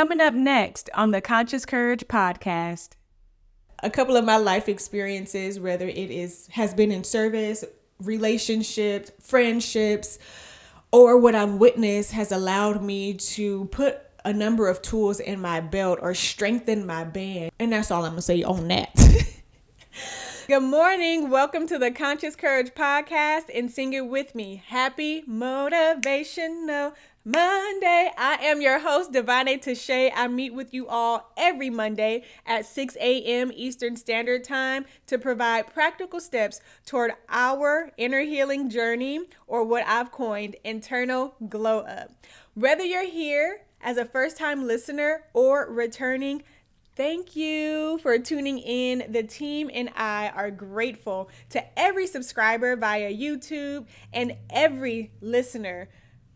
Coming up next on the Conscious Courage podcast. A couple of my life experiences, whether has been in service, relationships, friendships, or what I've witnessed, has allowed me to put a number of tools in my belt or strengthen my band. And that's all I'm gonna say on that. Good morning. Welcome to the Conscious Courage podcast, and sing it with me. Happy Motivational Monday. I am your host, Davone'a. I meet with you all every Monday at 6 a.m. Eastern Standard Time to provide practical steps toward our inner healing journey, or what I've coined internal glow up. Whether you're here as a first-time listener or returning, thank you for tuning in. The team and I are grateful to every subscriber via YouTube and every listener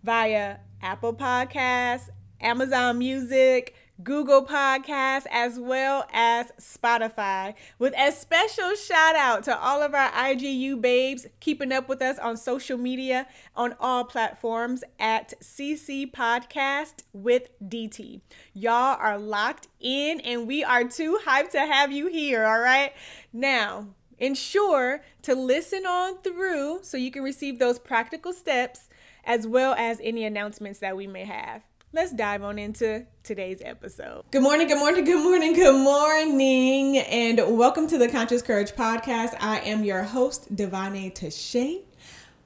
via Apple Podcasts, Amazon Music, Google Podcasts, as well as Spotify. With a special shout out to all of our IGU babes keeping up with us on social media on all platforms at CC Podcast with DT. Y'all are locked in and we are too hyped to have you here, all right? Now, ensure to listen on through so you can receive those practical steps as well as any announcements that we may have. Let's dive on into today's episode. Good morning, and welcome to the Conscious Courage podcast. I am your host, Davone'a.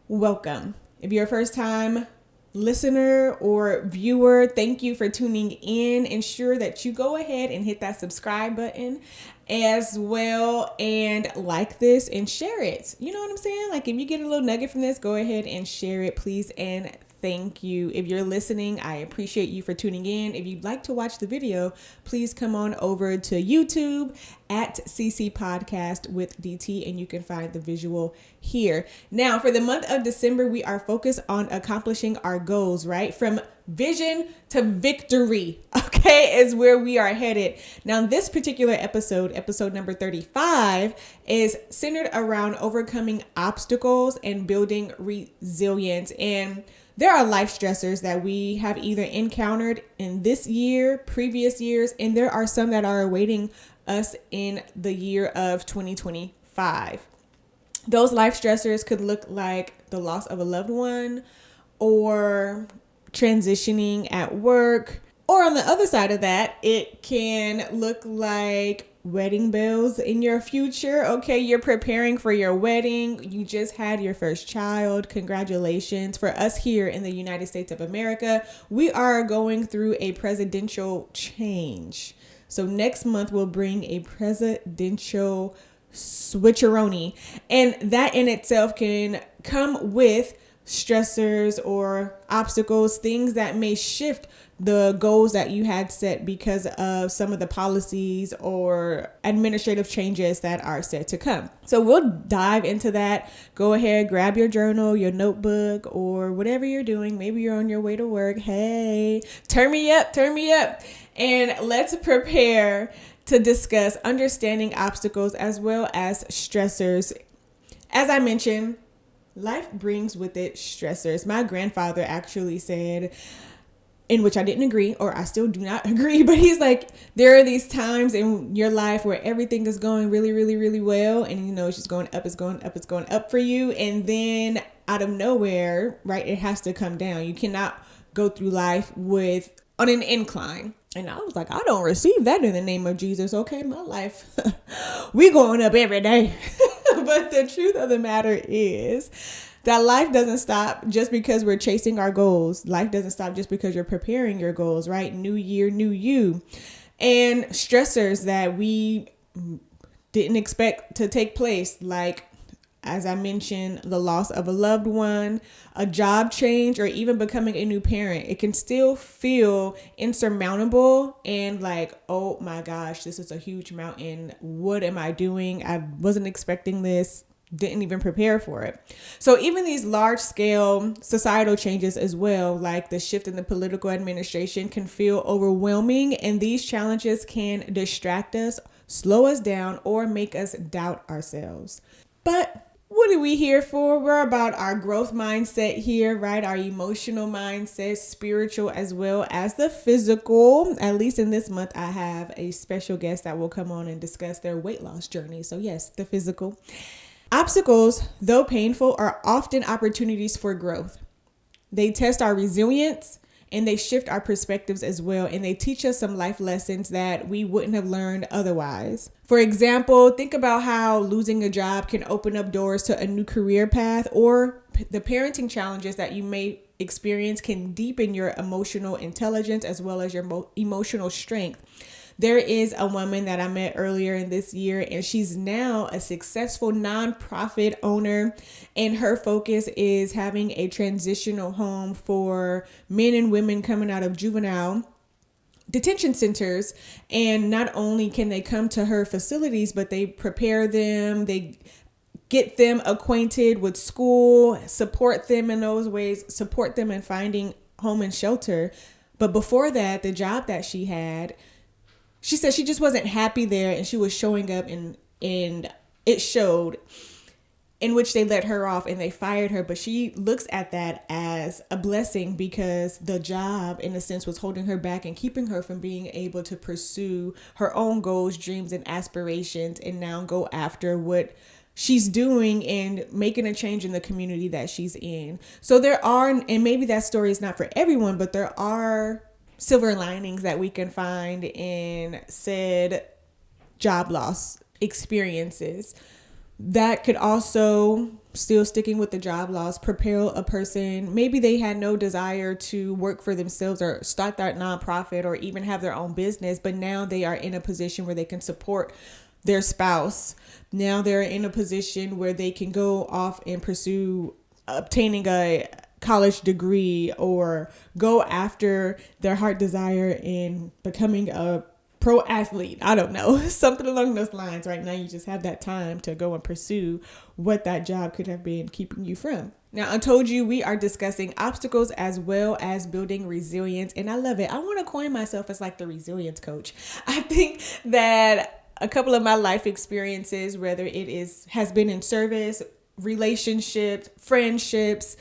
Welcome. If you're a first-time listener or viewer, thank you for tuning in. Ensure that you go ahead and hit that subscribe button as well and like this and share it. You know what I'm saying? Like, if you get a little nugget from this, go ahead and share it, please, and thank you. If you're listening, I appreciate you for tuning in. If you'd like to watch the video, please come on over to YouTube at CC Podcast with DT, and you can find the visual here. Now, for the month of December, we are focused on accomplishing our goals, right? From vision to victory, okay, is where we are headed. Now, this particular episode number 35, is centered around overcoming obstacles and building resilience. And there are life stressors that we have either encountered in this year, previous years, and there are some that are awaiting us in the year of 2025. Those life stressors could look like the loss of a loved one, or transitioning at work, or on the other side of that, it can look like wedding bells in your future. Okay, you're preparing for your wedding. You just had your first child. Congratulations. For us here in the United States of America, we are going through a presidential change. So next month will bring a presidential switcheroni, and that in itself can come with stressors or obstacles, things that may shift the goals that you had set because of some of the policies or administrative changes that are set to come. So we'll dive into that. Go ahead, grab your journal, your notebook, or whatever you're doing. Maybe you're on your way to work. Hey, turn me up. And let's prepare to discuss understanding obstacles as well as stressors. As I mentioned, life brings with it stressors. My grandfather actually said, in which I didn't agree, or I still do not agree, but he's like, there are these times in your life where everything is going really, really, really well, and you know it's just going up, it's going up for you, and then out of nowhere, right, it has to come down. You cannot go through life on an incline. And I was like, I don't receive that in the name of Jesus. Okay, my life, we going up every day. But the truth of the matter is that life doesn't stop just because we're chasing our goals. Life doesn't stop just because you're preparing your goals, right? New year, new you. And stressors that we didn't expect to take place, like, as I mentioned, the loss of a loved one, a job change, or even becoming a new parent. It can still feel insurmountable and like, oh my gosh, this is a huge mountain. What am I doing? I wasn't expecting this. Didn't even prepare for it. So even these large scale societal changes as well, like the shift in the political administration, can feel overwhelming. And these challenges can distract us, slow us down, or make us doubt ourselves. But What are we here for? We're about our growth mindset here, right? Our emotional mindset, spiritual as well as the physical. At least in this month, I have a special guest that will come on and discuss their weight loss journey. So yes, the physical. Obstacles, though painful, are often opportunities for growth. They test our resilience and they shift our perspectives as well. And they teach us some life lessons that we wouldn't have learned otherwise. For example, think about how losing a job can open up doors to a new career path, or the parenting challenges that you may experience can deepen your emotional intelligence as well as your emotional strength. There is a woman that I met earlier in this year, and she's now a successful nonprofit owner. And her focus is having a transitional home for men and women coming out of juvenile detention centers. And not only can they come to her facilities, but they prepare them, they get them acquainted with school, support them in those ways, support them in finding home and shelter. But before that, the job that she had, she said she just wasn't happy there, and she was showing up and it showed, in which they let her off and they fired her. But she looks at that as a blessing because the job, in a sense, was holding her back and keeping her from being able to pursue her own goals, dreams, and aspirations, and now go after what she's doing and making a change in the community that she's in. So there are, and maybe that story is not for everyone, but there are silver linings that we can find in said job loss experiences. That could also, still sticking with the job loss, propel a person. Maybe they had no desire to work for themselves or start that nonprofit or even have their own business, but now they are in a position where they can support their spouse. Now they're in a position where they can go off and pursue obtaining a college degree or go after their heart desire in becoming a pro athlete. I don't know, something along those lines. Right now, you just have that time to go and pursue what that job could have been keeping you from. Now, I told you we are discussing obstacles as well as building resilience, and I love it. I want to coin myself as like the resilience coach. I think that a couple of my life experiences, whether has been in service, relationships, friendships,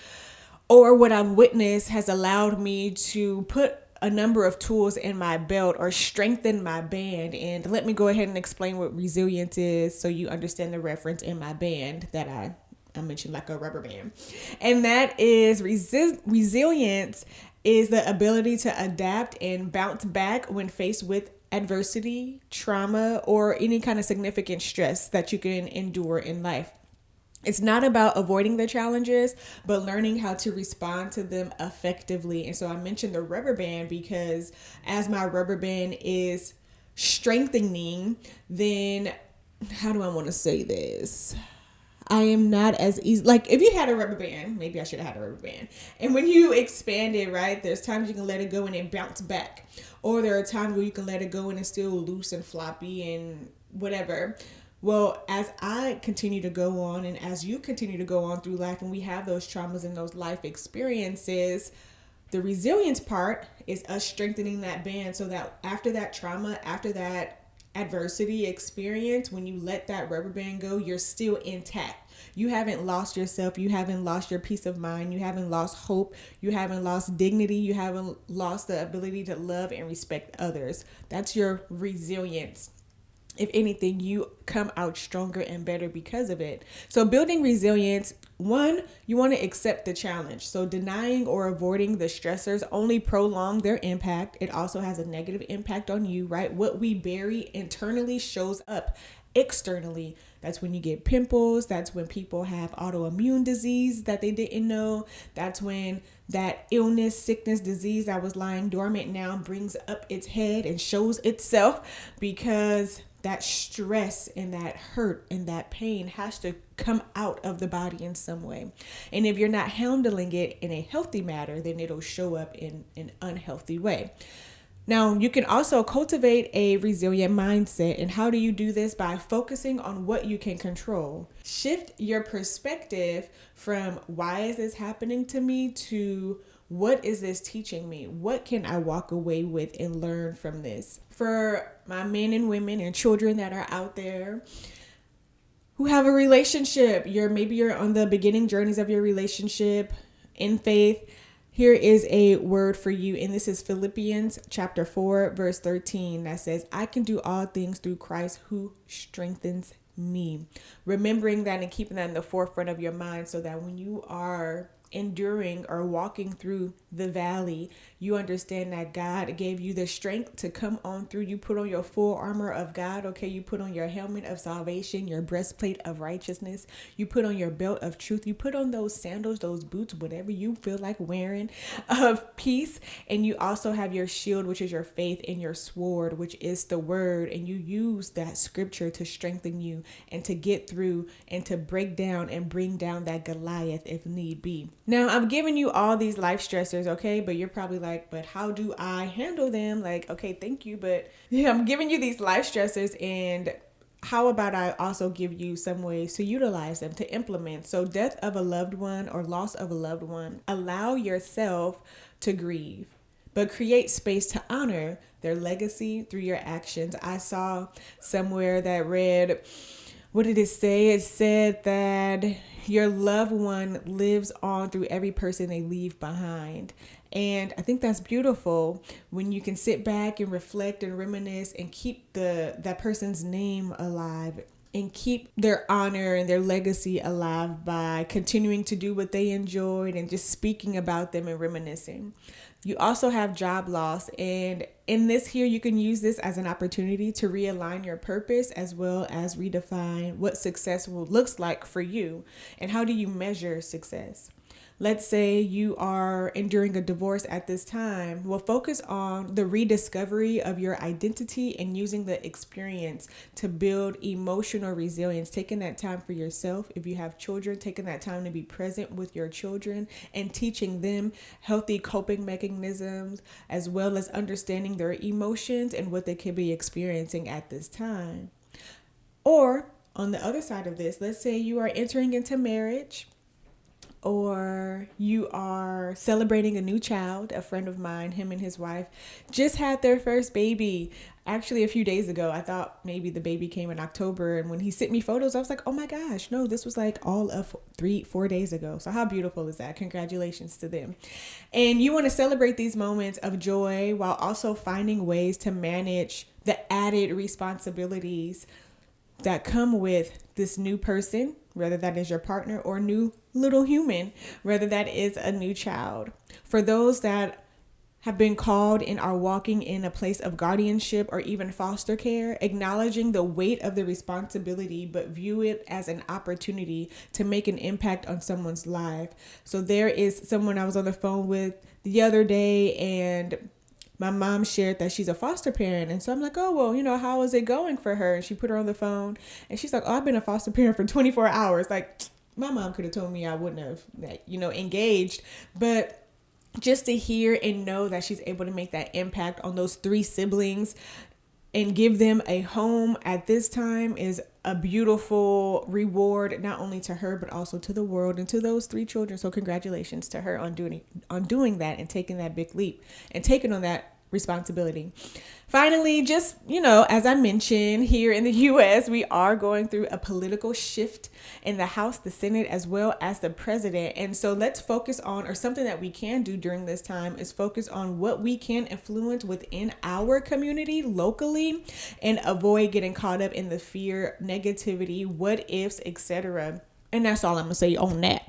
or what I've witnessed, has allowed me to put a number of tools in my belt or strengthen my band. And let me go ahead and explain what resilience is so you understand the reference in my band that I mentioned, like a rubber band. And that is resilience is the ability to adapt and bounce back when faced with adversity, trauma, or any kind of significant stress that you can endure in life. It's not about avoiding the challenges, but learning how to respond to them effectively. And so I mentioned the rubber band because as my rubber band is strengthening, then how do I want to say this? I am not as easy. Like if you had a rubber band, maybe I should have had a rubber band. And when you expand it, right, there's times you can let it go and it bounce back. Or there are times where you can let it go and it's still loose and floppy and whatever. Well, as I continue to go on and as you continue to go on through life and we have those traumas and those life experiences, the resilience part is us strengthening that band so that after that trauma, after that adversity experience, when you let that rubber band go, you're still intact. You haven't lost yourself. You haven't lost your peace of mind. You haven't lost hope. You haven't lost dignity. You haven't lost the ability to love and respect others. That's your resilience. If anything, you come out stronger and better because of it. So building resilience, one, you want to accept the challenge. So denying or avoiding the stressors only prolong their impact. It also has a negative impact on you, right? What we bury internally shows up externally. That's when you get pimples. That's when people have autoimmune disease that they didn't know. That's when that illness, sickness, disease that was lying dormant now brings up its head and shows itself because that stress and that hurt and that pain has to come out of the body in some way. And if you're not handling it in a healthy manner, then it'll show up in an unhealthy way. Now, you can also cultivate a resilient mindset. And how do you do this? By focusing on what you can control. Shift your perspective from why is this happening to me to what is this teaching me? What can I walk away with and learn from this? For my men and women and children that are out there, who have a relationship. Maybe you're on the beginning journeys of your relationship in faith. Here is a word for you, and this is Philippians chapter 4, verse 13, that says, I can do all things through Christ who strengthens me. Remembering that and keeping that in the forefront of your mind so that when you are enduring or walking through the valley, you understand that God gave you the strength to come on through. You put on your full armor of God, okay? You put on your helmet of salvation, your breastplate of righteousness. You put on your belt of truth. You put on those sandals, those boots, whatever you feel like wearing, of peace. And you also have your shield, which is your faith, and your sword, which is the word. And you use that scripture to strengthen you and to get through and to break down and bring down that Goliath if need be. Now, I've given you all these life stressors, okay? But you're probably like, but how do I handle them? Like, okay, thank you. But yeah, I'm giving you these life stressors, and how about I also give you some ways to utilize them, to implement? So death of a loved one or loss of a loved one, allow yourself to grieve, but create space to honor their legacy through your actions. I saw somewhere that read, what did it say? It said that your loved one lives on through every person they leave behind. And I think that's beautiful when you can sit back and reflect and reminisce and keep that person's name alive and keep their honor and their legacy alive by continuing to do what they enjoyed and just speaking about them and reminiscing. You also have job loss, and in this here, you can use this as an opportunity to realign your purpose as well as redefine what success looks like for you and how do you measure success. Let's say you are enduring a divorce at this time. Well, focus on the rediscovery of your identity and using the experience to build emotional resilience, taking that time for yourself. If you have children, taking that time to be present with your children and teaching them healthy coping mechanisms, as well as understanding their emotions and what they could be experiencing at this time. Or on the other side of this, let's say you are entering into marriage, or you are celebrating a new child. A friend of mine, him and his wife, just had their first baby actually a few days ago. I thought maybe the baby came in October, and when he sent me photos, I was like, oh my gosh, no, this was like all of 3-4 days ago. So how beautiful is that? Congratulations to them. And you want to celebrate these moments of joy while also finding ways to manage the added responsibilities that come with this new person, whether that is your partner or new little human, whether that is a new child. For those that have been called and are walking in a place of guardianship or even foster care, acknowledging the weight of the responsibility, but view it as an opportunity to make an impact on someone's life. So there is someone I was on the phone with the other day, and my mom shared that she's a foster parent. And so I'm like, oh, well, how is it going for her? And she put her on the phone, and she's like, oh, I've been a foster parent for 24 hours. Like, my mom could have told me I wouldn't have, engaged. But just to hear and know that she's able to make that impact on those 3 siblings and give them a home at this time is a beautiful reward, not only to her, but also to the world and to those 3 children. So congratulations to her on doing that and taking that big leap and taking on that responsibility. Finally, just, as I mentioned, here in the U.S., we are going through a political shift in the House, the Senate, as well as the president. And so let's focus on, or something that we can do during this time is focus on what we can influence within our community locally and avoid getting caught up in the fear, negativity, what ifs, etc. And that's all I'm going to say on that.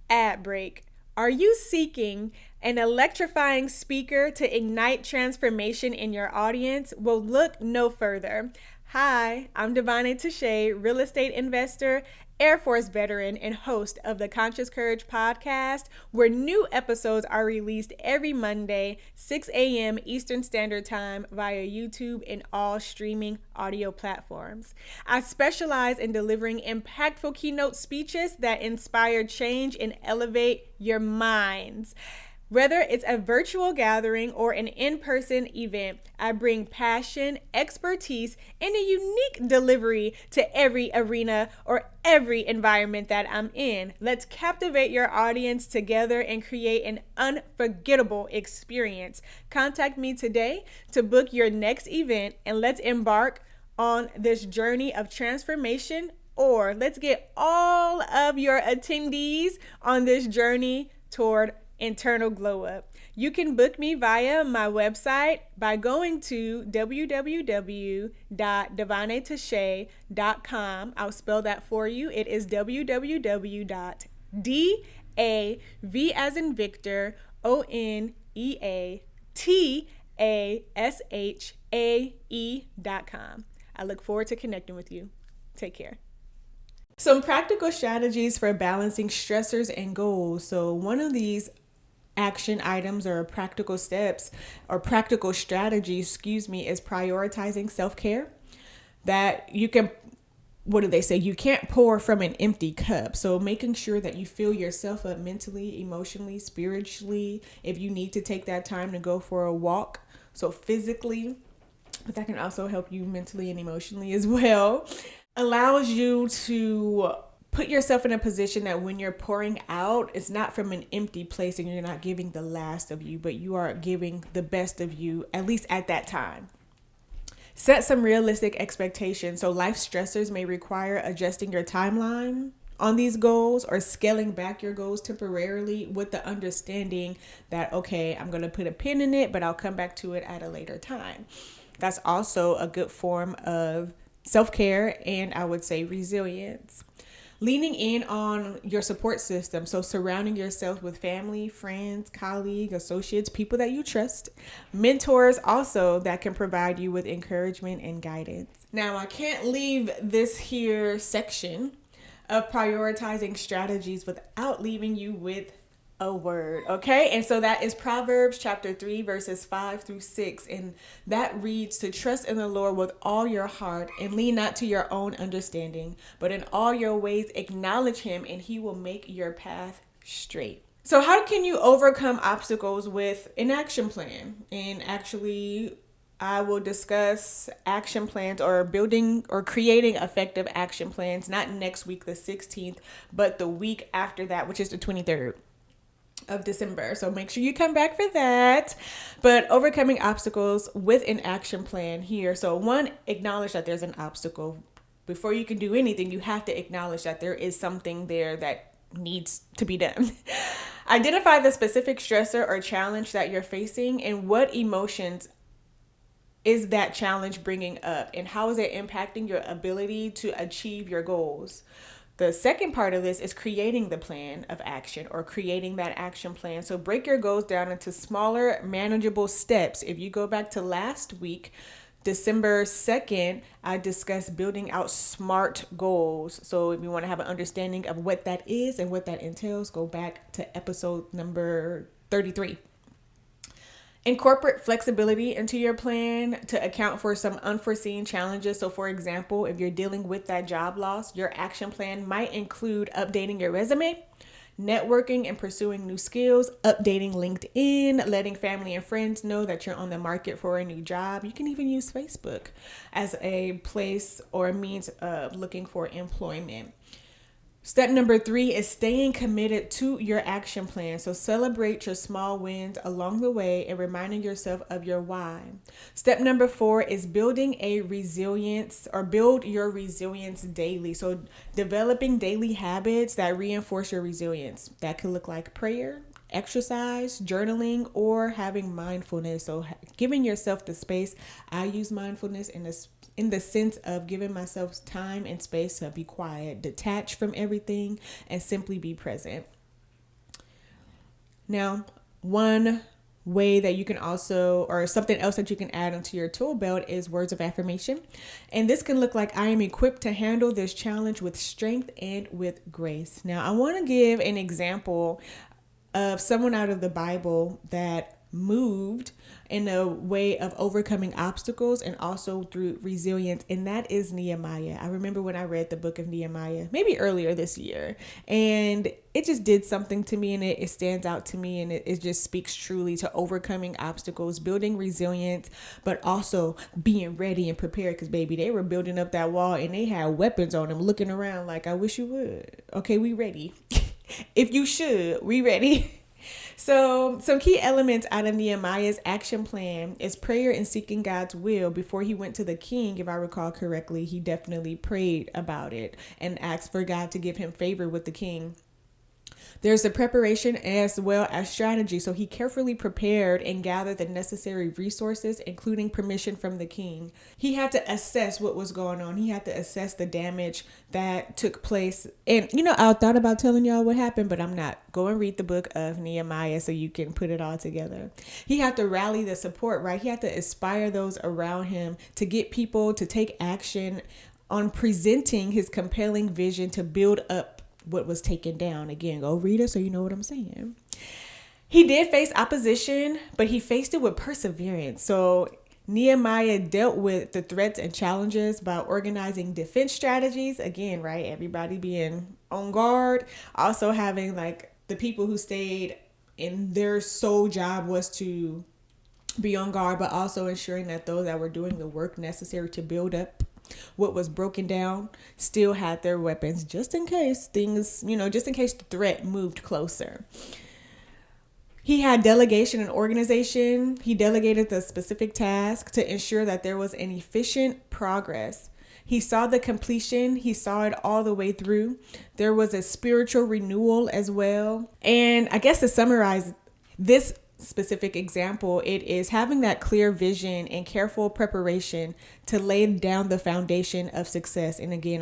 Ad break. Are you seeking an electrifying speaker to ignite transformation in your audience? Well, look no further. Hi, I'm Davone'a, real estate investor, Air Force veteran, and host of the Conscious Courage podcast, where new episodes are released every Monday, 6 a.m. Eastern Standard Time via YouTube and all streaming audio platforms. I specialize in delivering impactful keynote speeches that inspire change and elevate your minds. Whether it's a virtual gathering or an in-person event, I bring passion, expertise, and a unique delivery to every arena or every environment that I'm in. Let's captivate your audience together and create an unforgettable experience. Contact me today to book your next event, and let's embark on this journey of transformation, or let's get all of your attendees on this journey toward internal glow up. You can book me via my website by going to www.davoneatashay.com. I'll spell that for you. It is www.DAV as in Victor, ONEATASHAE.com. I look forward to connecting with you. Take care. Some practical strategies for balancing stressors and goals. So one of these action items or practical steps or practical strategies, is prioritizing self-care. That you can, what do they say? You can't pour from an empty cup. So making sure that you fill yourself up mentally, emotionally, spiritually, if you need to take that time to go for a walk. So physically, but that can also help you mentally and emotionally as well. Allows you to put yourself in a position that when you're pouring out, it's not from an empty place and you're not giving the last of you, but you are giving the best of you, at least at that time. Set some realistic expectations. So life stressors may require adjusting your timeline on these goals or scaling back your goals temporarily with the understanding that, okay, I'm going to put a pin in it, but I'll come back to it at a later time. That's also a good form of self-care and I would say resilience. Leaning in on your support system. So surrounding yourself with family, friends, colleagues, associates, people that you trust. Mentors also that can provide you with encouragement and guidance. Now, I can't leave this here section of prioritizing strategies without leaving you with a word. Okay. And so that is Proverbs chapter 3, verses 5-6. And that reads to trust in the Lord with all your heart and lean not to your own understanding, but in all your ways acknowledge him and he will make your path straight. So how can you overcome obstacles with an action plan? And actually, I will discuss action plans or building or creating effective action plans, not next week, the 16th, but the week after that, which is the 23rd. Of December. So make sure you come back for that. But overcoming obstacles with an action plan here. So one, acknowledge that there's an obstacle. Before you can do anything, you have to acknowledge that there is something there that needs to be done. Identify the specific stressor or challenge that you're facing and what emotions is that challenge bringing up and how is it impacting your ability to achieve your goals. The second part of this is creating the plan of action or creating that action plan. So break your goals down into smaller, manageable steps. If you go back to last week, December 2nd, I discussed building out SMART goals. So if you want to have an understanding of what that is and what that entails, go back to episode number 33. Incorporate flexibility into your plan to account for some unforeseen challenges. So for example, if you're dealing with that job loss, your action plan might include updating your resume, networking and pursuing new skills, updating LinkedIn, letting family and friends know that you're on the market for a new job. You can even use Facebook as a place or a means of looking for employment. Step number 3 is staying committed to your action plan. So celebrate your small wins along the way and reminding yourself of your why. Step number 4 is building a resilience or build your resilience daily. So developing daily habits that reinforce your resilience. That could look like prayer, exercise, journaling, or having mindfulness. So giving yourself the space. I use mindfulness in the sense of giving myself time and space to be quiet, detach from everything, and simply be present. Now, one way that you can also, or something else that you can add onto your tool belt is words of affirmation. And this can look like, I am equipped to handle this challenge with strength and with grace. Now, I want to give an example of someone out of the Bible that moved in a way of overcoming obstacles and also through resilience, and that is Nehemiah. I remember when I read the book of Nehemiah, maybe earlier this year, and it just did something to me, and it stands out to me, and it just speaks truly to overcoming obstacles, building resilience, but also being ready and prepared, because baby, they were building up that wall and they had weapons on them, looking around like, I wish you would. Okay, we ready. If you should, we ready. So, some key elements out of Nehemiah's action plan is prayer and seeking God's will. Before he went to the king, if I recall correctly, he definitely prayed about it and asked for God to give him favor with the king. There's the preparation as well as strategy. So he carefully prepared and gathered the necessary resources, including permission from the king. He had to assess what was going on. He had to assess the damage that took place. And, I thought about telling y'all what happened, but I'm not. Go and read the book of Nehemiah so you can put it all together. He had to rally the support, right? He had to inspire those around him to get people to take action on presenting his compelling vision to build up what was taken down. Again, go read it so you know what I'm saying. He did face opposition, but he faced it with perseverance. So Nehemiah dealt with the threats and challenges by organizing defense strategies. Again, right? Everybody being on guard. Also having like the people who stayed in their sole job was to be on guard, but also ensuring that those that were doing the work necessary to build up what was broken down still had their weapons, just in case things, just in case the threat moved closer. He had delegation and organization. He delegated the specific task to ensure that there was an efficient progress. He saw the completion. He saw it all the way through. There was a spiritual renewal as well. And I guess to summarize this specific example, it is having that clear vision and careful preparation to lay down the foundation of success. And again,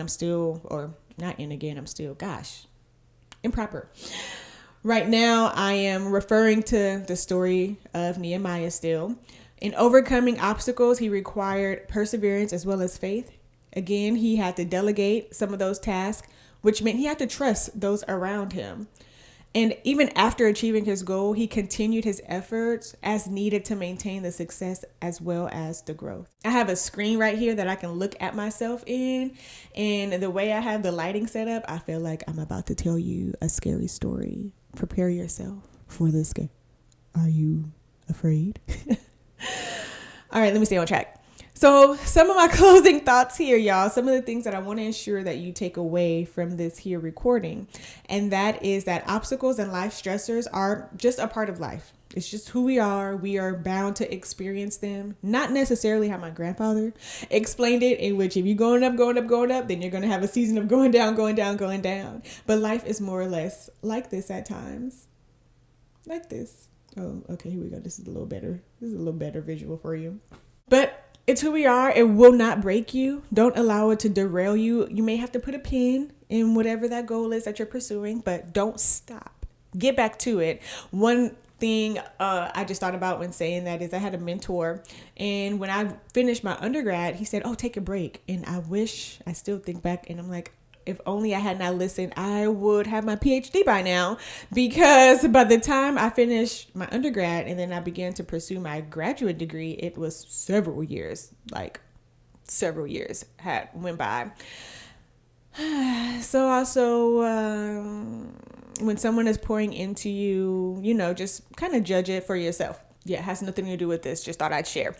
improper. Right now, I am referring to the story of Nehemiah still. In overcoming obstacles, he required perseverance as well as faith. Again, he had to delegate some of those tasks, which meant he had to trust those around him. And even after achieving his goal, he continued his efforts as needed to maintain the success as well as the growth. I have a screen right here that I can look at myself in. And the way I have the lighting set up, I feel like I'm about to tell you a scary story. Prepare yourself for the scare. Are you afraid? All right, let me stay on track. So some of my closing thoughts here, y'all, some of the things that I want to ensure that you take away from this here recording, and that is that obstacles and life stressors are just a part of life. It's just who we are. We are bound to experience them. Not necessarily how my grandfather explained it, in which if you're going up, then you're going to have a season of going down. But life is more or less like this at times. Like this. Oh, okay, here we go. This is a little better visual for you. But it's who we are. It will not break you. Don't allow it to derail you. You may have to put a pin in whatever that goal is that you're pursuing, but don't stop. Get back to it. One thing I just thought about when saying that is I had a mentor, and when I finished my undergrad, he said, take a break. And I still think back and I'm like, if only I had not listened, I would have my PhD by now, because by the time I finished my undergrad and then I began to pursue my graduate degree, it was several years had went by. So also, when someone is pouring into you, just kind of judge it for yourself. Yeah, it has nothing to do with this. Just thought I'd share.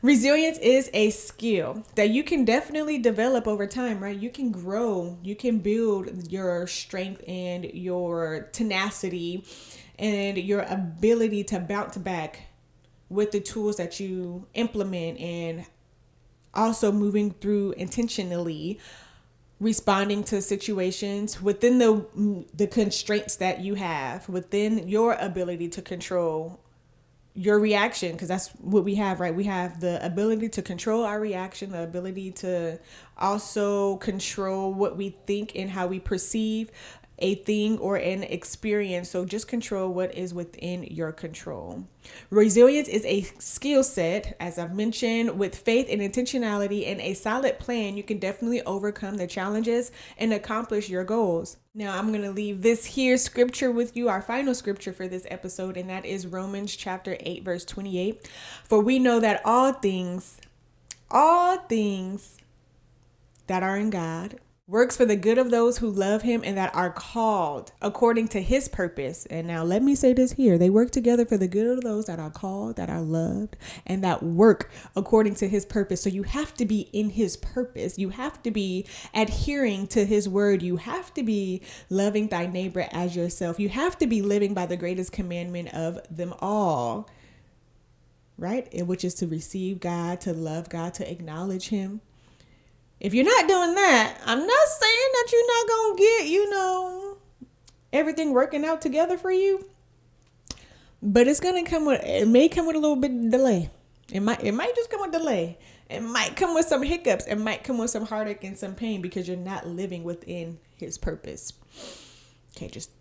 Resilience is a skill that you can definitely develop over time, right? You can grow. You can build your strength and your tenacity and your ability to bounce back with the tools that you implement, and also moving through intentionally responding to situations within the constraints that you have, within your ability to control your reaction, because that's what we have, right? We have the ability to control our reaction, the ability to also control what we think and how we perceive a thing or an experience. So just control what is within your control. Resilience is a skill set, as I've mentioned. With faith and intentionality and a solid plan, you can definitely overcome the challenges and accomplish your goals. Now, I'm going to leave this here scripture with you, our final scripture for this episode, and that is Romans chapter 8, verse 28. For we know that all things that are in God works for the good of those who love him and that are called according to his purpose. And now let me say this here. They work together for the good of those that are called, that are loved, and that work according to his purpose. So you have to be in his purpose. You have to be adhering to his word. You have to be loving thy neighbor as yourself. You have to be living by the greatest commandment of them all, right? Which is to receive God, to love God, to acknowledge him. If you're not doing that, I'm not saying that you're not going to get, everything working out together for you. But it may come with a little bit of delay. It might just come with delay. It might come with some hiccups. It might come with some heartache and some pain because you're not living within his purpose. Okay, just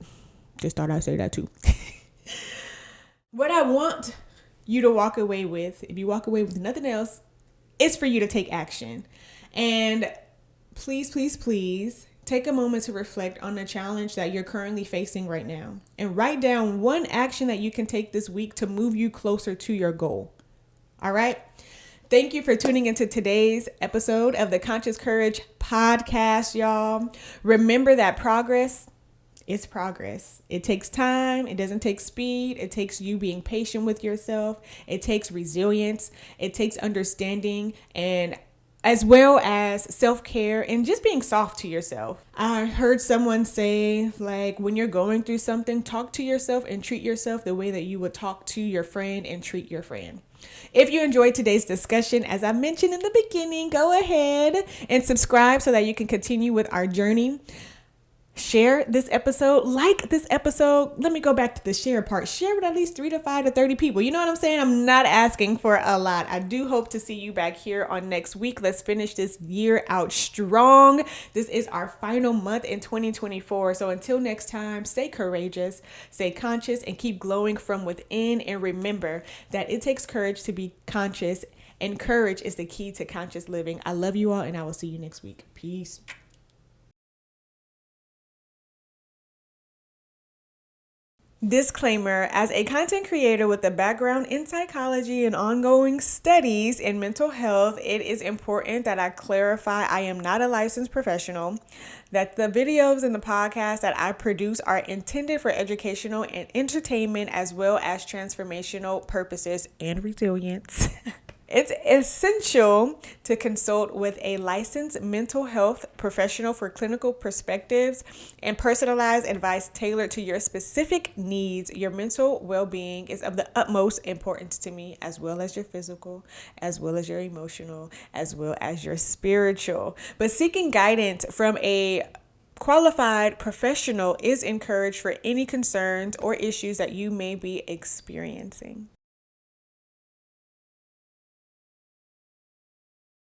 thought I'd say that too. What I want you to walk away with, if you walk away with nothing else, is for you to take action. And please, please, please take a moment to reflect on the challenge that you're currently facing right now and write down one action that you can take this week to move you closer to your goal. All right. Thank you for tuning into today's episode of the Conscious Courage podcast, y'all. Remember that progress is progress. It takes time. It doesn't take speed. It takes you being patient with yourself. It takes resilience. It takes understanding, and as well as self-care and just being soft to yourself. I heard someone say, like, when you're going through something, talk to yourself and treat yourself the way that you would talk to your friend and treat your friend. If you enjoyed today's discussion, as I mentioned in the beginning, go ahead and subscribe so that you can continue with our journey. Share this episode, like this episode. Let me go back to the share part. Share with at least 3 to 5 to 30 people. You know what I'm saying? I'm not asking for a lot. I do hope to see you back here on next week. Let's finish this year out strong. This is our final month in 2024. So until next time, stay courageous, stay conscious, and keep glowing from within. And remember that it takes courage to be conscious, and courage is the key to conscious living. I love you all, and I will see you next week. Peace. Disclaimer: as a content creator with a background in psychology and ongoing studies in mental health, it is important that I clarify I am not a licensed professional, that the videos and the podcast that I produce are intended for educational and entertainment as well as transformational purposes and resilience. It's essential to consult with a licensed mental health professional for clinical perspectives and personalized advice tailored to your specific needs. Your mental well-being is of the utmost importance to me, as well as your physical, as well as your emotional, as well as your spiritual. But seeking guidance from a qualified professional is encouraged for any concerns or issues that you may be experiencing.